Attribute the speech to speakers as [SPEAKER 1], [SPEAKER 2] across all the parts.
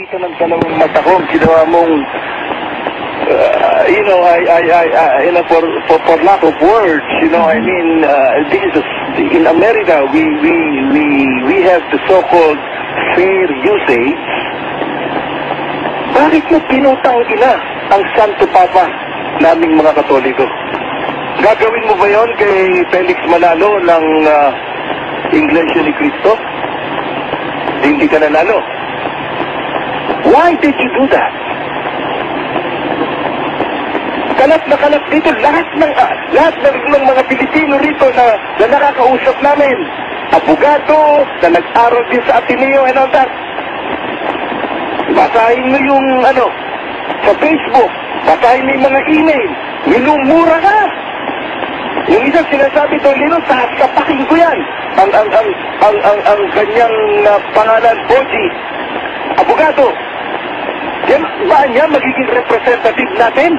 [SPEAKER 1] ka ng dalawang mata ko, ginawa mong, for lack of words, I mean, this is in America, we have the so-called fair usage. Bakit mo pinutang ina ang Santo Papa naming mga Katoliko? Gagawin mo ba yon kay Felix Manalo ng Iglesia ni Cristo? Hindi ka nanalo. Why did you do that? Kalat na kalat dito, lahat ng mga Pilipino rito na nakakausap namin. Abogado, na nag-aral din sa Ateneo and all that. Basahin mo yung sa Facebook, basahin mo yung mga email, minumura ka. Yung isang sinasabi doon, Lino, sasapakin ko yan. Ang kanyang pangalan, Boji, abogado. Yan ba niya magiging representative natin?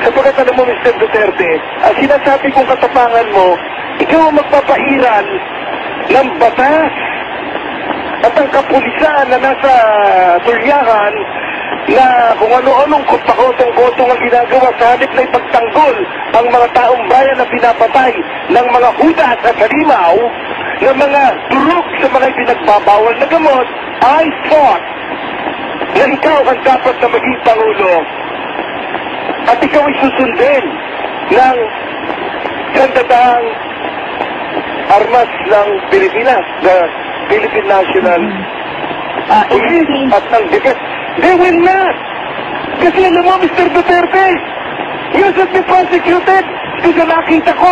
[SPEAKER 1] Sapagkat alam mo, Mr. Duterte, ang sinasabi kong katapangan mo, ikaw ang magpapairal ng batas. At ang kapulisan na nasa tulyahan na kung ano-anong pakotong-kotong ang ginagawa sa halip na ipagtanggol ang mga taong bayan na pinapatay ng mga hudas at halimaw ng mga durog sa mga pinagbabawal na gamot, I thought na ikaw ang dapat na maging Pangulo at ikaw ay susundin ng sandataang armas ng Pilipinas, the Philippine National Police at ng Defense. They will not! Kasi alam mo, Mr. Duterte, you should be prosecuted. Ito sa nakita ko.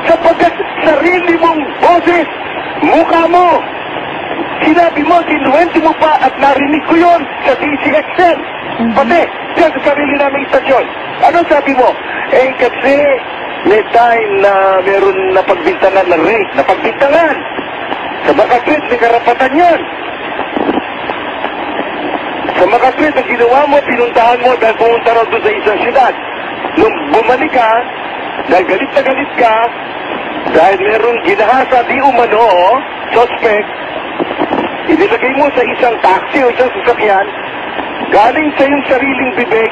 [SPEAKER 1] Sapagkat sarili mong boses, mukha mo, sinabi mo, sinuwento mo pa at narinig ko yon sa DCXL. Pati, diyan sa sarili namin istasyon. Ano sabi mo? Kasi may time na meron napagbintangan na rape. Napagbintangan. Sa Makatwid, may karapatan yan. Sa Makatwid, ang ginawa mo, pinuntahan mo dahil pumunta raw doon sa isang syudad. Nung bumalik ka, dahil galit na galit ka, dahil meron ginahasa di umano, suspect, inilagay mo sa isang taxi o isang sasakyan, galing sa iyong sariling bibig,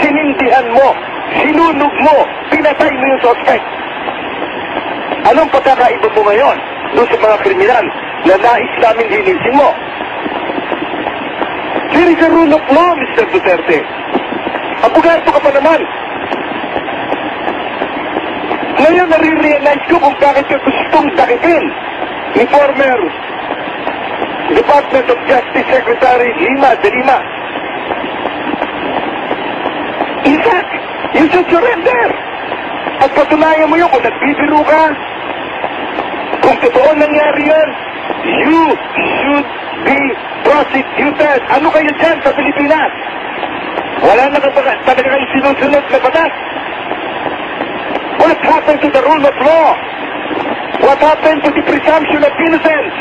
[SPEAKER 1] sinindihan mo, sinunog mo, pinatay mo yung suspect. Anong pagkakaiba mo ngayon doon sa mga kriminal na nais namin linisin mo? There is a rule of law, Mr. Duterte. Abogado ka pa naman. Ngayon nare-realize ko kung bakit ka gustong dakitin ni former Department of Justice Secretary Lima de Lima. In fact, you should surrender. At patunayan mo yun kung nagbibiro ka. Kung totoo nangyari yan, you should be prosecuted. Ano kayo dyan sa Pilipinas? Wala na talaga kayong sinusunod na batas. What happened to the rule of law? What happened to the presumption of innocence?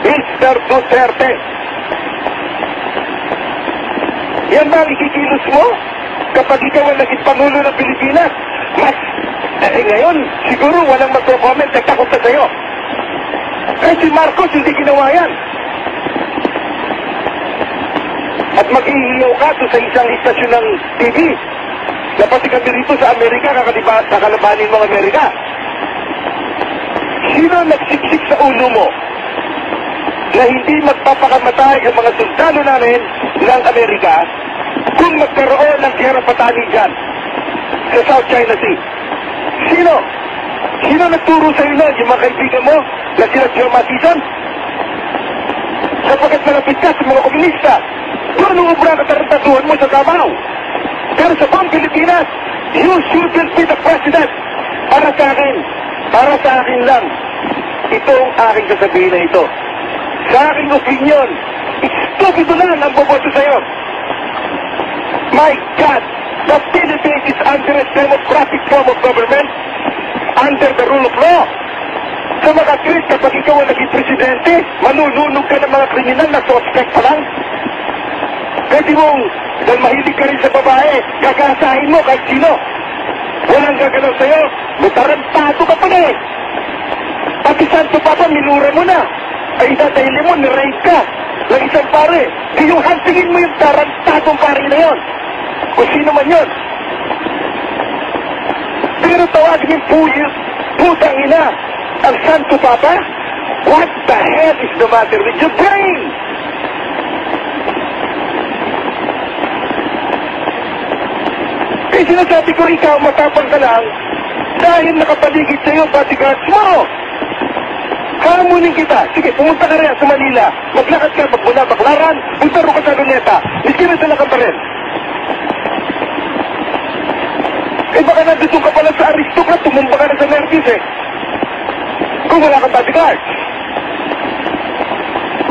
[SPEAKER 1] Mr. Duterte. Yan ba ang ikikilos mo? Kapag ikaw ang naging Pangulo ng Pilipinas, ngayon, siguro walang magko-comment, nagtakot na sa'yo. Kasi si Marcos hindi ginawa yan. At mag-iiyaw ka sa isang istasyon ng TV. Dapat kami rito sa Amerika, kakalabanin mo ang Amerika. Sino nagsiksik sa ulo mo na hindi magpapakamatay ang mga sundalo namin ng Amerika kung magkaroon ng gera patani dyan sa South China Sea? Sino? Sino nagturo sa inyo? Yung mga kaibigan mo na sila Joe Matison? Sapagkat malapit ka sa mga komunista, doon ang ubra katarantatuhan mo sa Davao. Pero sa buong Pilipinas, you shouldn't be the president. Para sa akin lang, ito ang aking sasabihin na ito. Sa aking opinion, stupido lang ang boboto sa'yo. My God, the Philippines is under a democratic form of government, under the rule of law. Sa mga Chris, kapag ikaw ang naging presidente, manununog ka ng mga kriminal na suspect pa lang. Pwede mong, dahil mahilig ka rin sa babae, gagasahin mo kahit sino. Walang gagalaw sa'yo, matarantado ka pa na eh. Pati Santo Papa, minura mo na. Ay dadahili mo, nirape ka. ng isang pare. Yung hantingin mo yung tarantadong pare na yon. Kung sino man yon. Pero tawagin yung putang ina ang Santo Papa? What the hell is the matter with your brain? Kaya sinasabi ko, ikaw matapang ka lang dahil nakapaligid sa'yo bodyguards mo. Hamunin kita. Sige, pumunta ka rin sa Manila. Maglakad ka, magmula Baclaran, punta ro ka sa Luneta. Iskinisala ka pa rin. Eh baka nandito ka pala sa aristocrat, tumumba ka na sa Mertis eh. Kung wala kang bodyguards.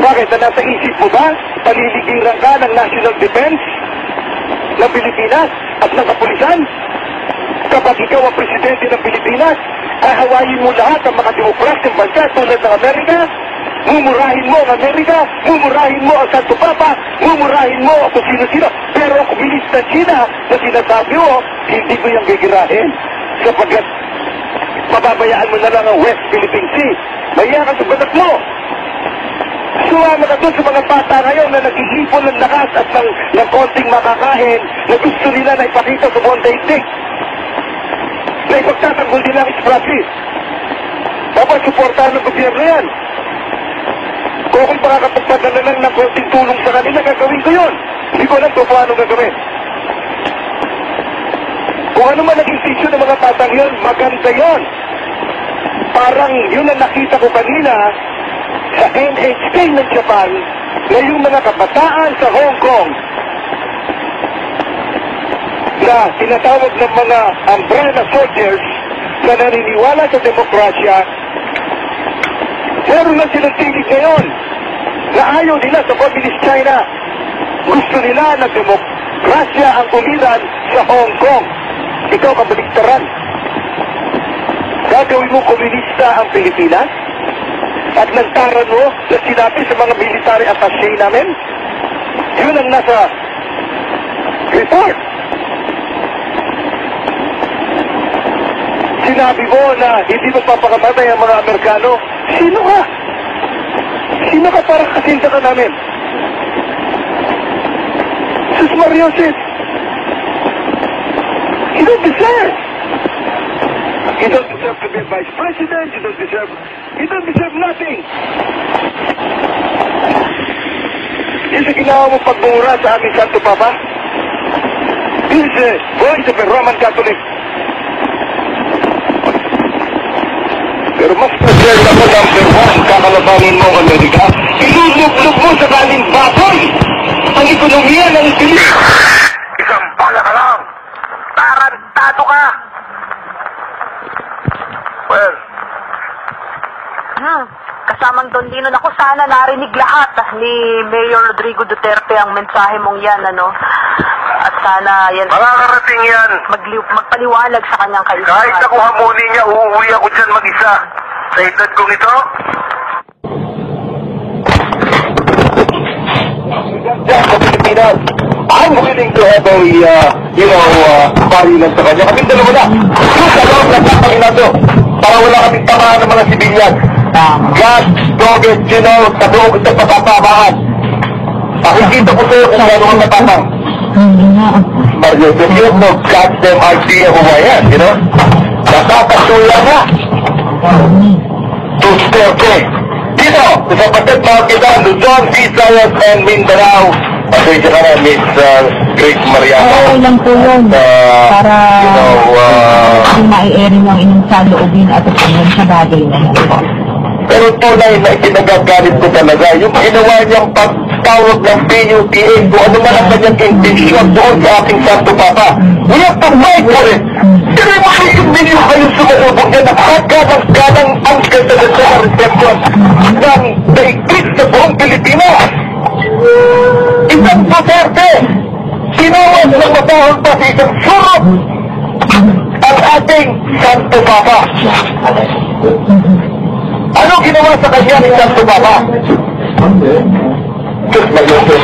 [SPEAKER 1] Bakit? Na nasa isip mo ba? Paliligiran ka ng National Defense ng Pilipinas at ng kapulisan? Kapag ikaw ang presidente ng Pilipinas, hahawayin mo lahat ang mga demokrasyang bansa tulad ng Amerika, mumurahin mo ang Amerika, mumurahin mo ang Santo Papa, mumurahin mo kung sino-sino. Pero ang komunista China na sinasabi mo, hindi ko yung gigirahin sapagkat pababayaan mo na lang ang West Philippine Sea. Maya ka sa balat mo. Sumama ka doon sa mga bata ngayon na nag-iipon ng lakas at ng konting makakain na gusto nila na ipakita sa buong daigdig. Na ipagtatanggol nila ang isprasis. Dapat suportahan ng gobyerno yan. Kung ako'y makakapagpadala lang ng konting tulong sa kanila, gagawin ko yun. Hindi ko alam kung paano gagawin. Kung ano man naging sisyo ng mga batang yun, maganda yun. Parang yun ang nakita ko kanina sa NHK ng Japan na yung mga kabataan sa Hong Kong na tinatawag ng mga umbrella soldiers na naniniwala sa demokrasya, meron na silang tinig ngayon na ayaw nila sa Communist China. Gusto nila na demokrasya ang umiran sa Hong Kong. Ikaw kabaliktaran. Gagawin mo komunista ang Pilipinas? At lantaran mo na sinabi sa mga military attaché namin? Yun ang nasa report. Sinabi mo na hindi magpapakamatay ang mga Amerikano. Sino ka? Sino ka para kasinta ka namin? Sus Mariosis, you don't deserve. You don't deserve to be vice president. You don't deserve nothing. Yung sa ginawa mo pagmura sa aming Santo Papa, this is a voice of a Roman Catholic. Pero mas preserve ako number one, kakalabanin mo ang Amerika, ilulublog mo sa kaling baboy ang ekonomiya ng Pilipinas. Isang bala ka lang. Tarantado ka. Well,
[SPEAKER 2] kasamang Don Dino, ako sana narinig lahat ni Mayor Rodrigo Duterte ang mensahe mong yan, ano? At sana yan...
[SPEAKER 1] makakarating yan.
[SPEAKER 2] Magpaliwanag sa kanyang kaibigan.
[SPEAKER 1] Kahit ako hamunin niya, uuwi ako dyan mag-isa. Sa edad kong ito. Diyan sa Pilipinas, I'm willing to have a, parilan sa kanya. Kaming dalawa na. Yung sa loob ng Panginoon para wala kaming tamaan ng mga sibilyan. God, Doget, sa loob ito patatamaan. Pakikita ko sa'yo kung gano'n ang matapang. Mario, you have no goddamn idea who I am, you know? Nakakasuya na. Duterte. Dito, sa kapatid mga kita, Luzon, Visayas, and Mindanao. Pasensya ka na, Miss Grace Mariano.
[SPEAKER 3] Okay lang po yun. Para hindi mai-airing ang inyong saloobin at opinion sa bagay na yan po.
[SPEAKER 1] Pero tunay na ikinagagalit ko talaga, yung ginawa niyang pagtawag ng PUPA, kung ano man ang kanyang intensyon doon sa aking Santo Papa. We have to fight for it. Pero makikibili mo kayong sumuubog niya na kadang-kadang ang ganda sa reception ng daigdig sa buong Pilipinas. Isang Duterte, sinuwas ng matahol pa sa isang surot ang ating Santo Papa. Ano ginawa sa kanya ni Santo Papa? Diyos Mayotes,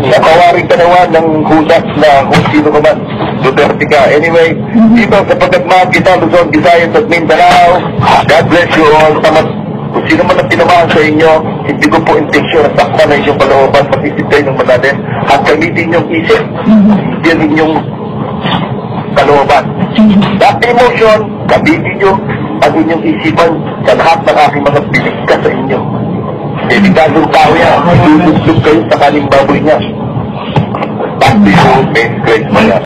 [SPEAKER 1] napawaring ka naman ng hudas na kung sino ka man. Duterte ka. Anyway, dito sa pagkatmahan kita, Luzon, Visayas at Mindanao, God bless you all.
[SPEAKER 4] Kung sino man ang tinamaan sa inyo, hindi ko po intensyon na saktan na inyong kalooban, pag-isip kayo ng malalim, at gamitin yung isip, yan inyong kalooban. That emotion, gamitin nyo ang inyong isipan sa lahat ng aking mga pinikta sa inyo. Delikadong tao yan, iluslog kayo sa kaning baboy niya. Back to you, Main Grace Maya.